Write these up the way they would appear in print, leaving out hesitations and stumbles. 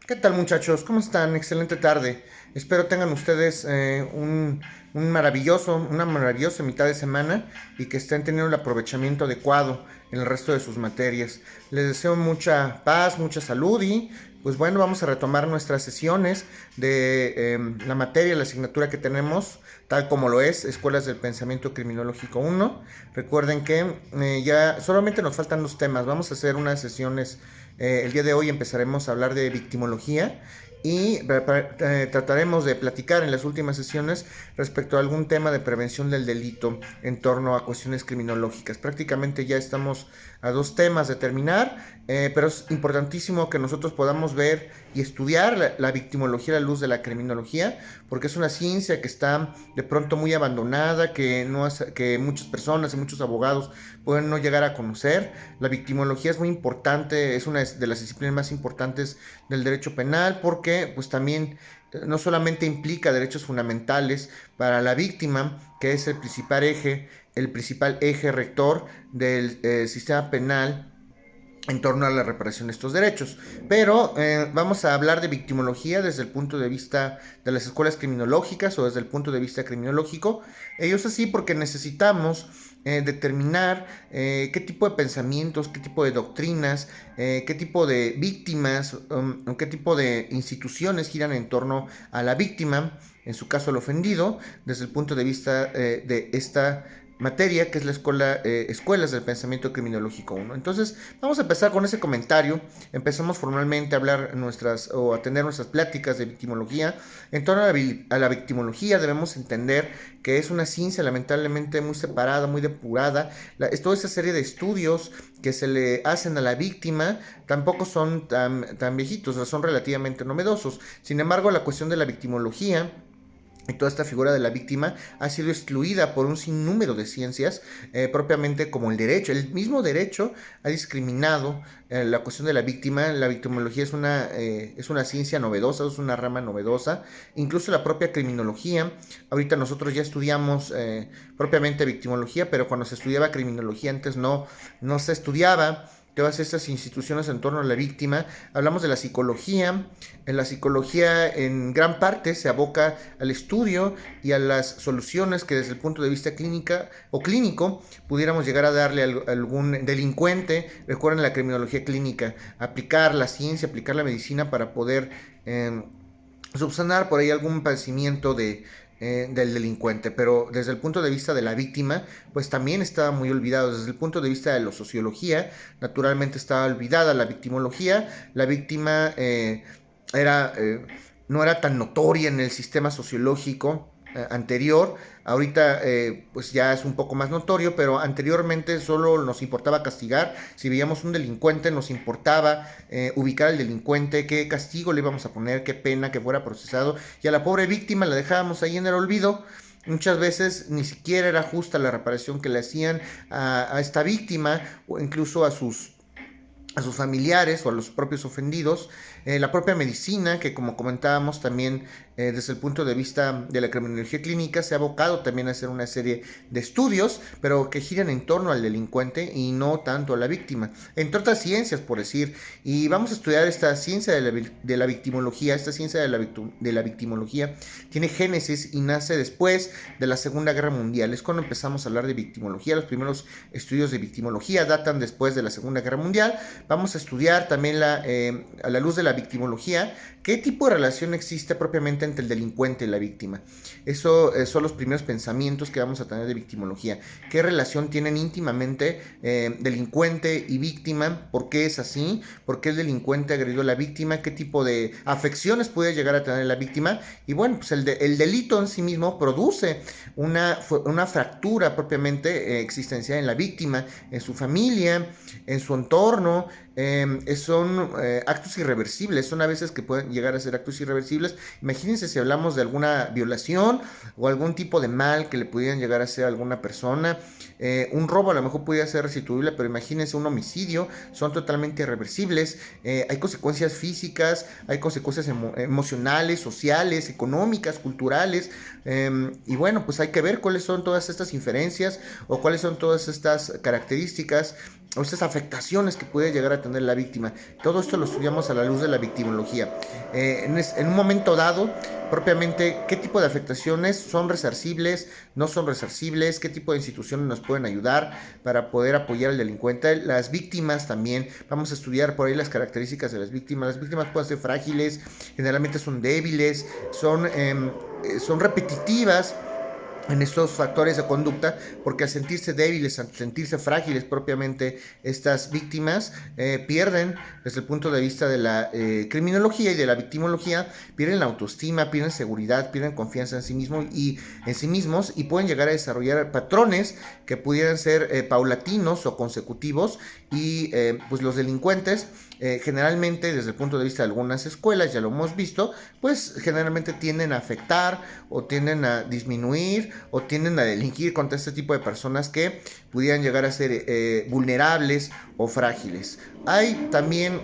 ¿Qué tal, muchachos? ¿Cómo están? Excelente tarde. Espero tengan ustedes una maravillosa mitad de semana y que estén teniendo el aprovechamiento adecuado en el resto de sus materias. Les deseo mucha paz, mucha salud y pues bueno, vamos a retomar nuestras sesiones de la materia, la asignatura que tenemos, tal como lo es Escuelas del Pensamiento Criminológico 1. Recuerden que ya solamente nos faltan dos temas. Vamos a hacer unas sesiones. El día de hoy empezaremos a hablar de victimología y trataremos de platicar en las últimas sesiones respecto a algún tema de prevención del delito en torno a cuestiones criminológicas. Prácticamente ya estamos a dos temas de terminar, pero es importantísimo que nosotros podamos ver y estudiar la victimología a la luz de la criminología, porque es una ciencia que está de pronto muy abandonada, que muchas personas y muchos abogados pueden no llegar a conocer. La victimología es muy importante, es una de las disciplinas más importantes del derecho penal, porque pues también no solamente implica derechos fundamentales para la víctima, que es el principal eje rector del sistema penal en torno a la reparación de estos derechos. Pero vamos a hablar de victimología desde el punto de vista de las escuelas criminológicas o desde el punto de vista criminológico. Ellos así porque necesitamos determinar qué tipo de pensamientos, qué tipo de doctrinas, qué tipo de víctimas, qué tipo de instituciones giran en torno a la víctima, en su caso el ofendido, desde el punto de vista de esta materia, que es la Escuelas del Pensamiento Criminológico 1. Entonces, vamos a empezar con ese comentario. Empezamos formalmente a hablar o a tener nuestras pláticas de victimología. En torno a la victimología debemos entender que es una ciencia lamentablemente muy separada, muy depurada. Es toda esa serie de estudios que se le hacen a la víctima tampoco son tan viejitos, o sea, son relativamente novedosos. Sin embargo, la cuestión de la victimología y toda esta figura de la víctima ha sido excluida por un sinnúmero de ciencias, propiamente como el derecho. El mismo derecho ha discriminado la cuestión de la víctima. La victimología es una ciencia novedosa, es una rama novedosa. Incluso la propia criminología. Ahorita nosotros ya estudiamos propiamente victimología, pero cuando se estudiaba criminología antes no se estudiaba todas estas instituciones en torno a la víctima. Hablamos de la psicología. En la psicología en gran parte se aboca al estudio y a las soluciones que desde el punto de vista clínica o clínico pudiéramos llegar a darle a algún delincuente. Recuerden la criminología clínica, aplicar la ciencia, aplicar la medicina para poder subsanar por ahí algún padecimiento del delincuente. Pero desde el punto de vista de la víctima, pues también estaba muy olvidado. Desde el punto de vista de la sociología, naturalmente estaba olvidada la victimología. La víctima era, no era tan notoria en el sistema sociológico anterior. Ahorita pues ya es un poco más notorio, pero anteriormente solo nos importaba castigar. Si veíamos un delincuente nos importaba ubicar al delincuente, qué castigo le íbamos a poner, qué pena, que fuera procesado, y a la pobre víctima la dejábamos ahí en el olvido. Muchas veces ni siquiera era justa la reparación que le hacían a esta víctima o incluso a sus familiares o a los propios ofendidos. La propia medicina, que como comentábamos también desde el punto de vista de la criminología clínica, se ha abocado también a hacer una serie de estudios, pero que giran en torno al delincuente y no tanto a la víctima, entre otras ciencias, por decir. Y vamos a estudiar esta ciencia de la victimología. Esta ciencia de la victimología tiene génesis y nace después de la Segunda Guerra Mundial. Es cuando empezamos a hablar de victimología. Los primeros estudios de victimología datan después de la Segunda Guerra Mundial. Vamos a estudiar también a la luz de la victimología qué tipo de relación existe propiamente entre el delincuente y la víctima. Eso son los primeros pensamientos que vamos a tener de victimología. ¿Qué relación tienen íntimamente delincuente y víctima? ¿Por qué es así? ¿Por qué el delincuente agredió a la víctima? ¿Qué tipo de afecciones puede llegar a tener la víctima? Y bueno, pues el delito en sí mismo produce una fractura propiamente existencial en la víctima, en su familia, en su entorno. Son actos irreversibles, son a veces que pueden llegar a ser actos irreversibles. Imagínense si hablamos de alguna violación o algún tipo de mal que le pudieran llegar a hacer a alguna persona. Un robo a lo mejor pudiera ser restituible, pero imagínense un homicidio, son totalmente irreversibles. Hay consecuencias físicas, hay consecuencias emocionales, sociales, económicas, culturales. Y bueno, pues hay que ver cuáles son todas estas inferencias o cuáles son todas estas características o estas afectaciones que puede llegar a tener la víctima. Todo esto lo estudiamos a la luz de la victimología. En un momento dado, propiamente, qué tipo de afectaciones son resarcibles, no son resarcibles, qué tipo de instituciones nos pueden ayudar para poder apoyar al delincuente. Las víctimas también, vamos a estudiar por ahí las características de las víctimas. Las víctimas pueden ser frágiles, generalmente son débiles, son repetitivas en estos factores de conducta, porque al sentirse débiles, al sentirse frágiles propiamente, estas víctimas pierden, desde el punto de vista de la criminología y de la victimología, pierden la autoestima, pierden seguridad, pierden confianza en sí mismos y pueden llegar a desarrollar patrones que pudieran ser paulatinos o consecutivos, y pues los delincuentes generalmente, desde el punto de vista de algunas escuelas, ya lo hemos visto, pues generalmente tienden a afectar o tienden a disminuir o tienden a delinquir contra este tipo de personas que pudieran llegar a ser vulnerables o frágiles. Hay también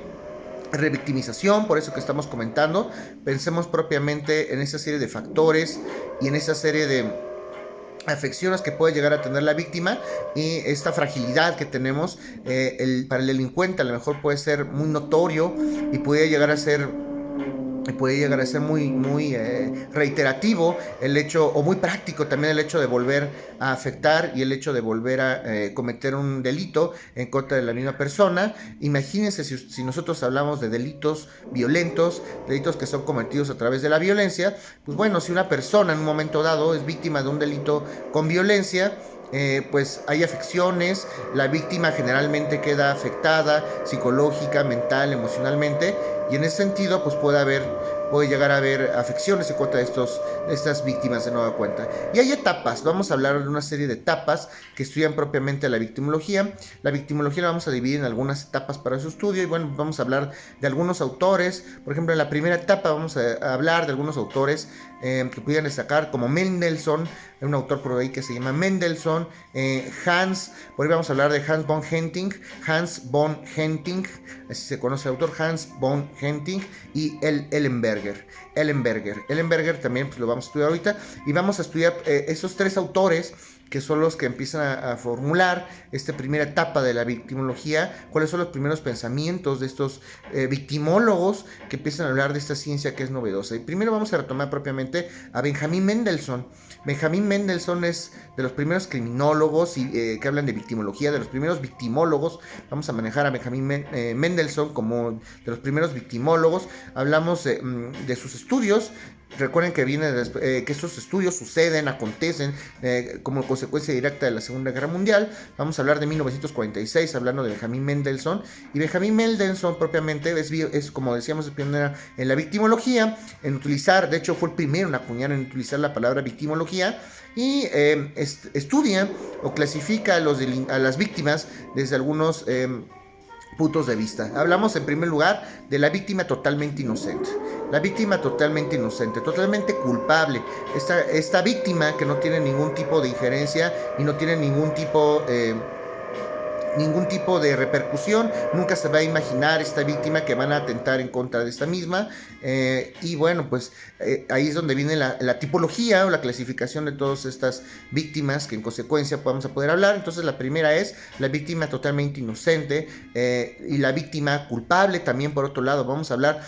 revictimización, por eso que estamos comentando. Pensemos propiamente en esa serie de factores y en esa serie de afecciones que puede llegar a tener la víctima, y esta fragilidad que tenemos. Para el delincuente a lo mejor puede ser muy notorio y puede llegar a ser muy reiterativo el hecho, o muy práctico también, el hecho de volver a afectar y el hecho de volver a cometer un delito en contra de la misma persona. Imagínense si nosotros hablamos de delitos violentos, delitos que son cometidos a través de la violencia. Pues bueno, si una persona en un momento dado es víctima de un delito con violencia, pues hay afecciones, la víctima generalmente queda afectada psicológica, mental, emocionalmente, y en ese sentido pues puede llegar a haber afecciones en contra de estas víctimas de nueva cuenta. Y hay etapas, vamos a hablar de una serie de etapas que estudian propiamente la victimología. La victimología la vamos a dividir en algunas etapas para su estudio, y bueno, vamos a hablar de algunos autores. Por ejemplo, en la primera etapa vamos a hablar de algunos autores que pudieran destacar, como Mendelssohn, un autor por ahí que se llama Mendelssohn, por ahí vamos a hablar de Hans von Henting, así se conoce el autor, Hans von Henting, y Ellenberger también, pues lo vamos a estudiar ahorita, y vamos a estudiar esos tres autores que son los que empiezan a formular esta primera etapa de la victimología, cuáles son los primeros pensamientos de estos victimólogos que empiezan a hablar de esta ciencia que es novedosa. Y primero vamos a retomar propiamente a Benjamin Mendelssohn. Benjamin Mendelssohn es de los primeros criminólogos que hablan de victimología, de los primeros victimólogos. Vamos a manejar a Benjamin Mendelssohn como de los primeros victimólogos. Hablamos de sus estudios. Recuerden que que estos estudios acontecen como consecuencia directa de la Segunda Guerra Mundial. Vamos a hablar de 1946, hablando de Benjamin Mendelssohn. Y Benjamin Mendelssohn propiamente es, como decíamos, el pionero en la victimología, en utilizar, de hecho fue el primero en acuñar, en utilizar la palabra victimología, y estudia o clasifica a las víctimas desde algunos puntos de vista. Hablamos en primer lugar de la víctima totalmente inocente. La víctima totalmente inocente, totalmente culpable. Esta víctima que no tiene ningún tipo de injerencia y no tiene ningún tipo de repercusión. Nunca se va a imaginar esta víctima que van a atentar en contra de esta misma. Y bueno, pues ahí es donde viene la tipología o la clasificación de todas estas víctimas que en consecuencia vamos a poder hablar. Entonces la primera es la víctima totalmente inocente y la víctima culpable también, por otro lado. Vamos a hablar,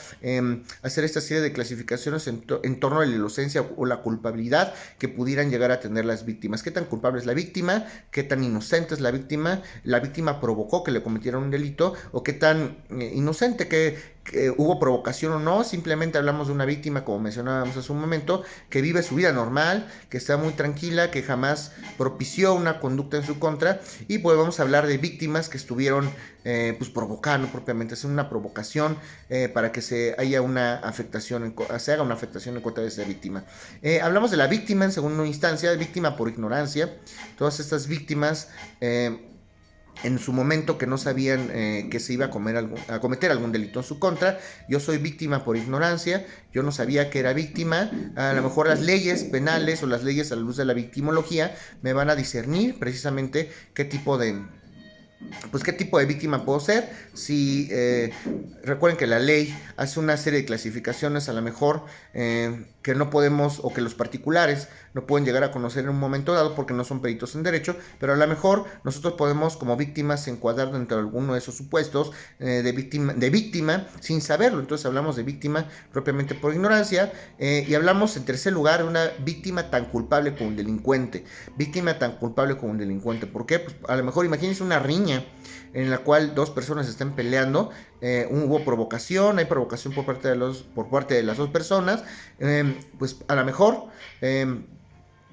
hacer esta serie de clasificaciones en torno a la inocencia o la culpabilidad que pudieran llegar a tener las víctimas. ¿Qué tan culpable es la víctima? ¿Qué tan inocente es la víctima? ¿La víctima provocó que le cometieran un delito? ¿O qué tan inocente, que hubo provocación o no? Simplemente hablamos de una víctima, como mencionábamos hace un momento, que vive su vida normal, que está muy tranquila, que jamás propició una conducta en su contra. Y pues vamos a hablar de víctimas que estuvieron pues provocando propiamente, hacer una provocación para que se haga una afectación en contra de esa víctima. Hablamos de la víctima en segunda instancia, víctima por ignorancia. Todas estas víctimas en su momento que no sabían que se iba a cometer algún delito en su contra. Yo soy víctima por ignorancia, yo no sabía que era víctima. A lo mejor las leyes penales o las leyes a la luz de la victimología me van a discernir precisamente qué tipo de víctima puedo ser. Si recuerden que la ley hace una serie de clasificaciones, a lo mejor que no podemos, o que los particulares no pueden llegar a conocer en un momento dado porque no son peritos en derecho, pero a lo mejor nosotros podemos como víctimas encuadrar dentro de alguno de esos supuestos de víctima sin saberlo. Entonces hablamos de víctima propiamente por ignorancia, y hablamos en tercer lugar de una víctima tan culpable como un delincuente. Víctima tan culpable como un delincuente. ¿Por qué? Pues a lo mejor imagínense una riña en la cual dos personas están peleando, hubo provocación, hay provocación por parte de las dos personas, pues a lo mejor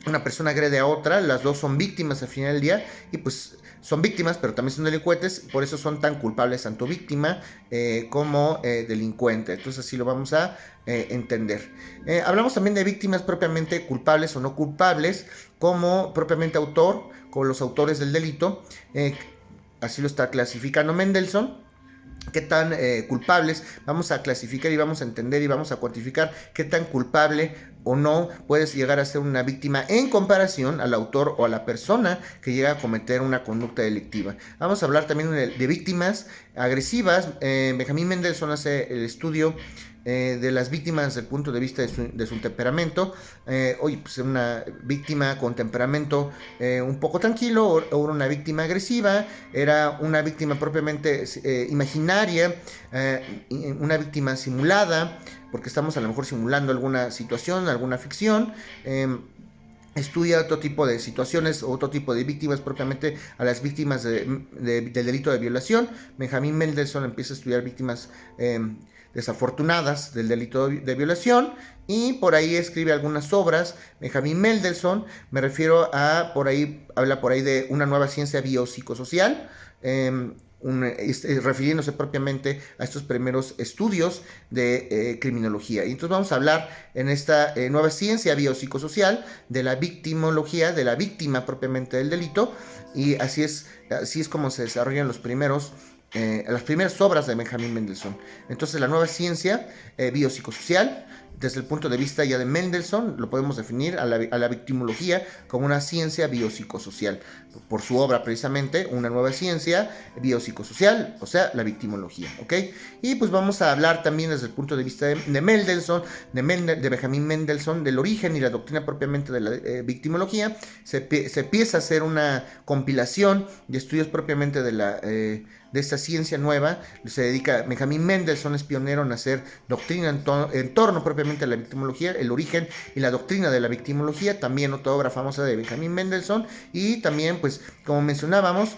una persona agrede a otra, las dos son víctimas al final del día, y pues son víctimas, pero también son delincuentes, por eso son tan culpables tanto víctima como delincuente. Entonces así lo vamos a entender. Hablamos también de víctimas propiamente culpables o no culpables, como propiamente autor, como los autores del delito. Así lo está clasificando Mendelssohn. Qué tan culpables vamos a clasificar y vamos a entender y vamos a cuantificar qué tan culpable o no puedes llegar a ser una víctima en comparación al autor o a la persona que llega a cometer una conducta delictiva. Vamos a hablar también de víctimas agresivas. Benjamín Mendelssohn hace el estudio de las víctimas desde el punto de vista de su temperamento. Pues una víctima con temperamento un poco tranquilo, o una víctima agresiva, era una víctima propiamente imaginaria, una víctima simulada, porque estamos a lo mejor simulando alguna situación, alguna ficción. Estudia otro tipo de situaciones, otro tipo de víctimas, propiamente a las víctimas del delito de violación. Benjamín Mendelssohn empieza a estudiar víctimas desafortunadas del delito de violación, y por ahí escribe algunas obras. Benjamín Mendelssohn, me refiero a, habla por ahí de una nueva ciencia biopsicosocial, refiriéndose propiamente a estos primeros estudios de criminología. Y entonces vamos a hablar en esta nueva ciencia biopsicosocial de la victimología, de la víctima propiamente del delito, y así es como se desarrollan las primeras obras de Benjamín Mendelssohn. Entonces la nueva ciencia biopsicosocial, desde el punto de vista ya de Mendelssohn, lo podemos definir a la victimología como una ciencia biopsicosocial, por su obra precisamente, una nueva ciencia biopsicosocial, o sea, la victimología, ¿ok? Y pues vamos a hablar también desde el punto de vista de Mendelssohn, de Benjamín Mendelssohn, del origen y la doctrina propiamente de la victimología. Se empieza a hacer una compilación de estudios propiamente de esta ciencia nueva. Se dedica, Benjamín Mendelssohn es pionero en hacer doctrina en torno propiamente a la victimología, el origen y la doctrina de la victimología. También otra obra famosa de Benjamín Mendelssohn. Y también, pues, como mencionábamos,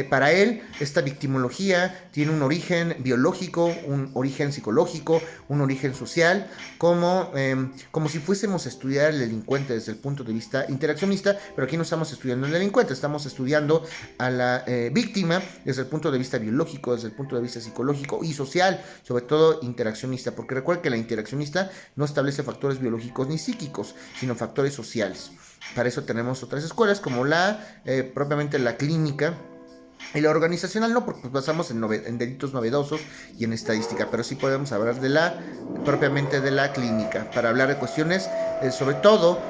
para él esta victimología tiene un origen biológico, un origen psicológico, un origen social, como si fuésemos a estudiar al delincuente desde el punto de vista interaccionista, pero aquí no estamos estudiando al delincuente, estamos estudiando a la víctima desde el punto de vista biológico, desde el punto de vista psicológico y social, sobre todo interaccionista, porque recuerden que la interaccionista no establece factores biológicos ni psíquicos, sino factores sociales. Para eso tenemos otras escuelas como propiamente la clínica, y la organizacional no, porque basamos en delitos novedosos y en estadística, pero sí podemos hablar propiamente de la clínica, para hablar de cuestiones sobre todo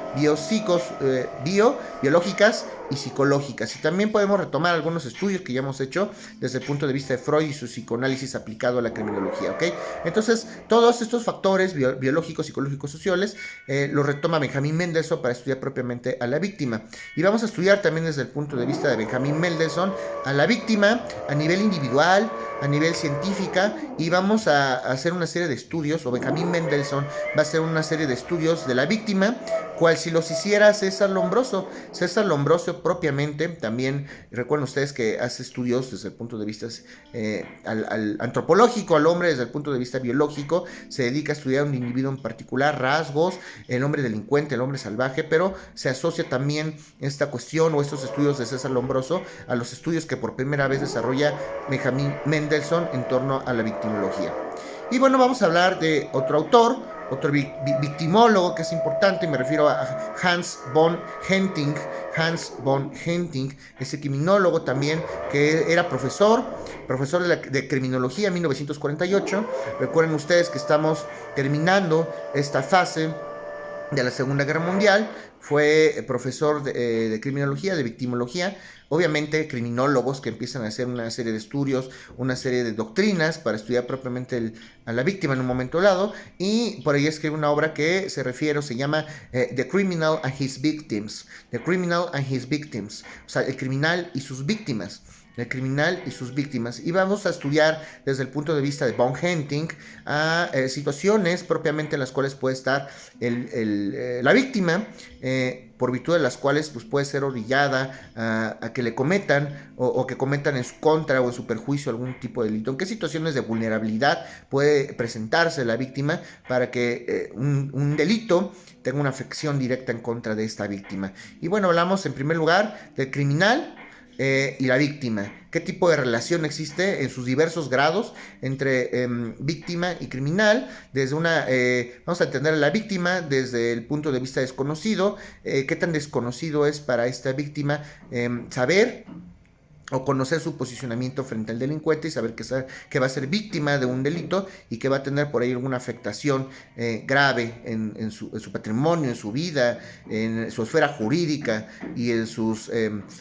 biológicas y psicológicas. Y también podemos retomar algunos estudios que ya hemos hecho desde el punto de vista de Freud y su psicoanálisis aplicado a la criminología, ¿ok? Entonces, todos estos factores biológicos, psicológicos, sociales, los retoma Benjamín Mendelssohn para estudiar propiamente a la víctima. Y vamos a estudiar también desde el punto de vista de Benjamín Mendelssohn a la víctima a nivel individual, a nivel científica, y vamos a hacer una serie de estudios, o Benjamín Mendelssohn va a hacer una serie de estudios de la víctima, cual si los hiciera César Lombroso. César Lombroso propiamente también, recuerden ustedes que hace estudios desde el punto de vista al antropológico, al hombre desde el punto de vista biológico, se dedica a estudiar un individuo en particular, rasgos, el hombre delincuente, el hombre salvaje, pero se asocia también esta cuestión o estos estudios de César Lombroso a los estudios que por primera vez desarrolla Benjamín Mendelssohn en torno a la victimología. Y bueno, vamos a hablar de otro autor, otro victimólogo que es importante, y me refiero a Hans von Henting. Hans von Henting, ese criminólogo también, que era profesor de criminología en 1948. Recuerden ustedes que estamos terminando esta fase de la Segunda Guerra Mundial, fue profesor de criminología, de victimología, obviamente criminólogos que empiezan a hacer una serie de estudios, una serie de doctrinas para estudiar propiamente a la víctima en un momento dado, y por ahí escribe una obra que se refiere o se llama The Criminal and His Victims, The Criminal and His Victims, o sea, el criminal y sus víctimas. El criminal y sus víctimas. Y vamos a estudiar desde el punto de vista de bone hunting a situaciones propiamente en las cuales puede estar la víctima, por virtud de las cuales pues, puede ser orillada a que le cometan o que cometan en su contra o en su perjuicio algún tipo de delito. ¿En qué situaciones de vulnerabilidad puede presentarse la víctima para que un delito tenga una afección directa en contra de esta víctima? Y bueno, hablamos en primer lugar del criminal y la víctima. ¿Qué tipo de relación existe en sus diversos grados entre víctima y criminal? Desde vamos a entender a la víctima desde el punto de vista desconocido. ¿Qué tan desconocido es para esta víctima saber o conocer su posicionamiento frente al delincuente y saber que va a ser víctima de un delito y que va a tener por ahí alguna afectación grave en su patrimonio, en su vida, en su esfera jurídica y en sus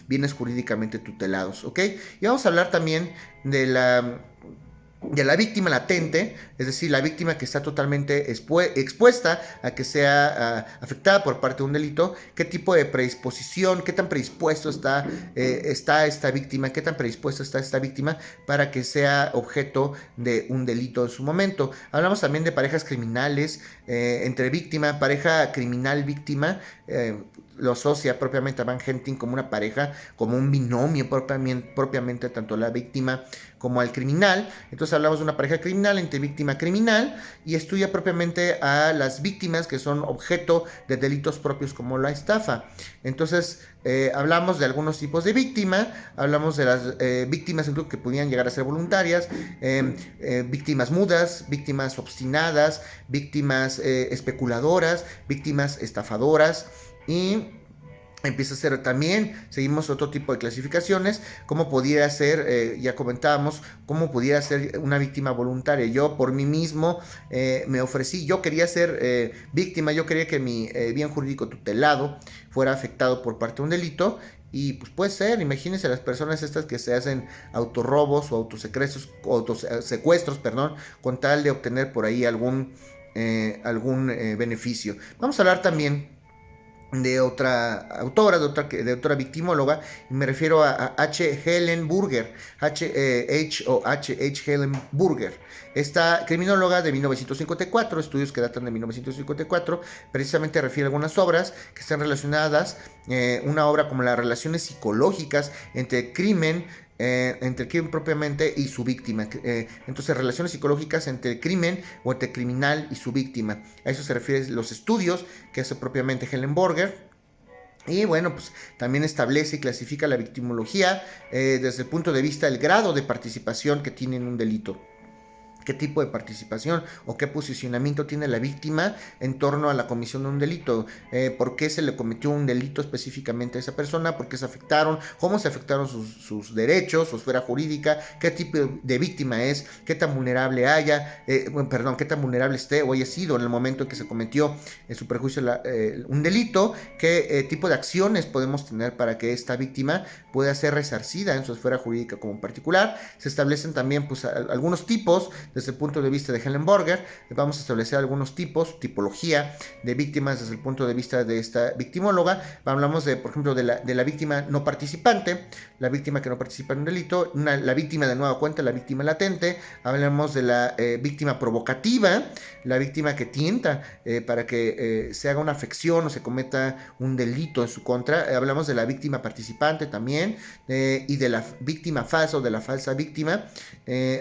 bienes jurídicamente tutelados, ¿ok? Y vamos a hablar también de la víctima latente, es decir, la víctima que está totalmente expuesta a que sea afectada por parte de un delito. ¿Qué tipo de predisposición, qué tan predispuesto está esta víctima, qué tan predispuesta está esta víctima para que sea objeto de un delito en su momento? Hablamos también de parejas criminales, entre pareja criminal-víctima, lo asocia propiamente a Van Henting como una pareja, como un binomio propiamente tanto la víctima como al criminal. Entonces hablamos de una pareja criminal entre víctima criminal y estudia propiamente a las víctimas que son objeto de delitos propios como la estafa. Entonces hablamos de algunos tipos de víctima, hablamos de las víctimas incluso que podían llegar a ser voluntarias, víctimas mudas, víctimas obstinadas, víctimas especuladoras, víctimas estafadoras. Y empieza a ser también, seguimos otro tipo de clasificaciones, como pudiera ser, ya comentábamos, cómo pudiera ser una víctima voluntaria. Yo por mí mismo me ofrecí, yo quería ser víctima, yo quería que mi bien jurídico tutelado fuera afectado por parte de un delito. Y pues puede ser, imagínense las personas estas que se hacen autorrobos o autosecuestros, perdón, con tal de obtener por ahí algún beneficio. Vamos a hablar también de otra autora, de otra victimóloga, y me refiero a H. Helen Burger, H. Helen Burger. Esta criminóloga de 1954, estudios que datan de 1954, precisamente refiere a algunas obras que están relacionadas, una obra como las relaciones psicológicas entre el crimen propiamente y su víctima. Entonces, relaciones psicológicas entre el crimen o entre el criminal y su víctima. A eso se refieren los estudios que hace propiamente Helen Burger. Y bueno, pues también establece y clasifica la victimología desde el punto de vista del grado de participación que tiene en un delito. Qué tipo de participación o qué posicionamiento tiene la víctima en torno a la comisión de un delito, por qué se le cometió un delito específicamente a esa persona, por qué se afectaron, cómo se afectaron sus derechos, su esfera jurídica, qué tipo de víctima es, qué tan vulnerable qué tan vulnerable esté o haya sido en el momento en que se cometió en su perjuicio un delito, qué tipo de acciones podemos tener para que esta víctima pueda ser resarcida en su esfera jurídica como particular. Se establecen también pues algunos tipos. Desde el punto de vista de Helen Burger, vamos a establecer algunos tipología de víctimas desde el punto de vista de esta victimóloga. Hablamos por ejemplo, de la víctima no participante, la víctima que no participa en un delito, la víctima de nueva cuenta, la víctima latente. Hablamos de la víctima provocativa, la víctima que tienta para que se haga una afección o se cometa un delito en su contra. Hablamos de la víctima participante también, y de la víctima falsa o de la falsa víctima.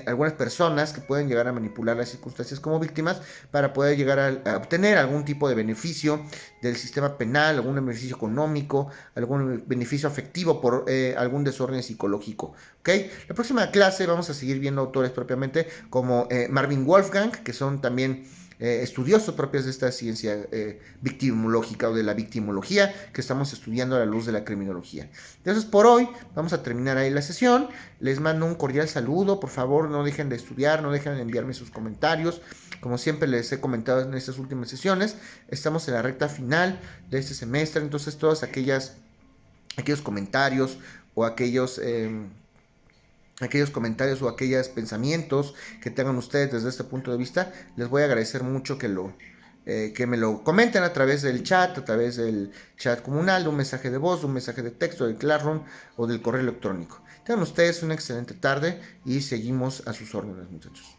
Algunas personas que pueden llegar a manipular las circunstancias como víctimas para poder llegar a obtener algún tipo de beneficio del sistema penal, algún beneficio económico, algún beneficio afectivo por algún desorden psicológico. ¿Okay? La próxima clase vamos a seguir viendo autores propiamente como Marvin Wolfgang, que son también estudiosos propias de esta ciencia victimológica o de la victimología que estamos estudiando a la luz de la criminología. Entonces, por hoy vamos a terminar ahí la sesión. Les mando un cordial saludo. Por favor, no dejen de estudiar, no dejen de enviarme sus comentarios. Como siempre les he comentado en estas últimas sesiones, estamos en la recta final de este semestre, entonces todos aquellos comentarios o aquellos comentarios o aquellos pensamientos que tengan ustedes desde este punto de vista, les voy a agradecer mucho que me lo comenten a través del chat, a través del chat comunal, de un mensaje de voz, de un mensaje de texto, del Classroom o del correo electrónico. Tengan ustedes una excelente tarde y seguimos a sus órdenes, muchachos.